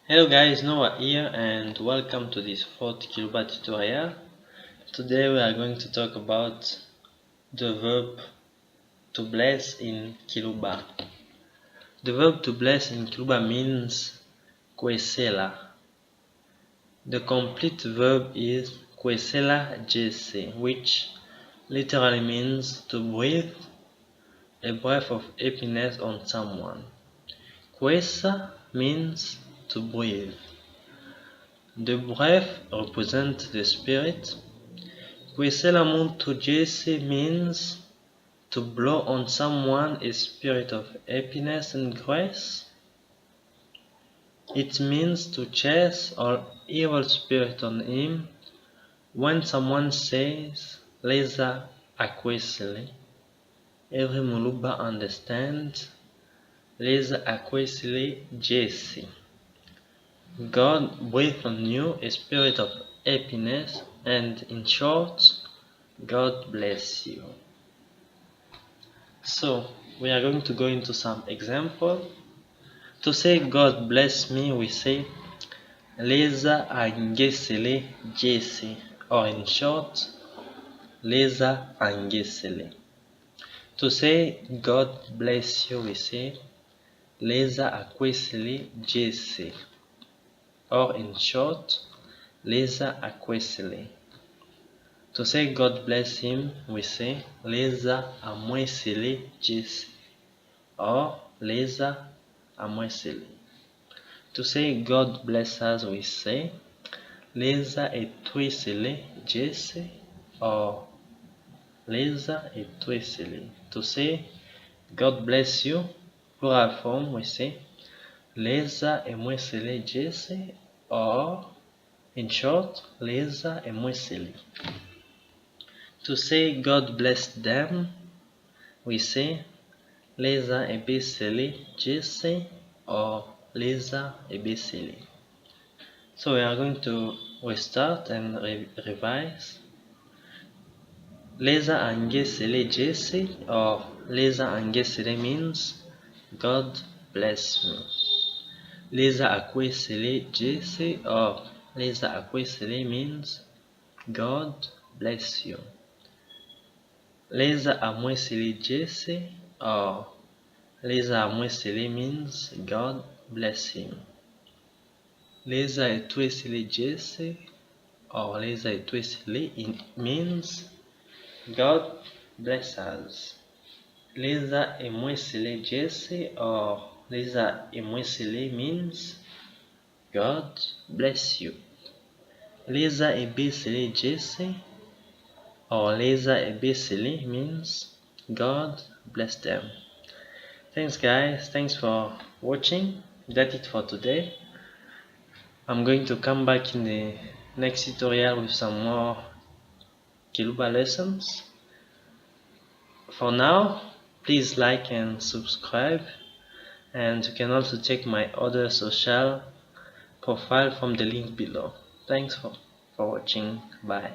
Hello guys, Noah here and welcome to this fourth Kiluba tutorial. Today we are going to talk about the verb to bless in Kiluba. The verb to bless in Kiluba means Kwesela. The complete verb is Kwesela dyese, which literally means to breathe a breath of happiness on someone. Kwesa means to breathe. The breath represents the spirit. Kwesela muntu dyese means to blow on someone a spirit of happiness and grace. It means to chase all evil spirit on him. When someone says Leza Kwesela, every Muluba understands Leza Kwesela dyese. God breathed on you a spirit of happiness, and in short, God bless you. So, we are going to go into some example. To say God bless me, we say Leza emwesele dyese, or in short, Leza emwesele. To say God bless you, we say Leza Kwesela dyese, or in short, Leza Kwesela. To say God bless him, we say Leza emwesele dyese, or Leza emwesele. To say God bless us, we say Leza emwesele dyese, or Leza emwesele. To say God bless you, plural form, we say Leza emwesele dyese, or in short, Leza emwesele. To say God bless them, we say Leza emwesele dyese, or Leza emwesele. So we are going to restart and revise. Leza emwesele dyese, or Leza emwesele means God bless me. Leza Kwesela dyese, or Leza Kwesala means God bless you. Leza emwesele dyese, or Leza emwesele means God bless him. Leza emwesele dyese, or Leza emwesele means God bless us. Leza emwesele dyese, or Leza emwesele means God bless you. Leza emwesele dyese, or Leza emwesele means God bless them. Thanks guys, thanks for watching. That's it for today. I'm going to come back in the next tutorial with some more Kiluba lessons. For now, please like and subscribe, and you can also check my other social profile from the link below. Thanks for watching. Bye.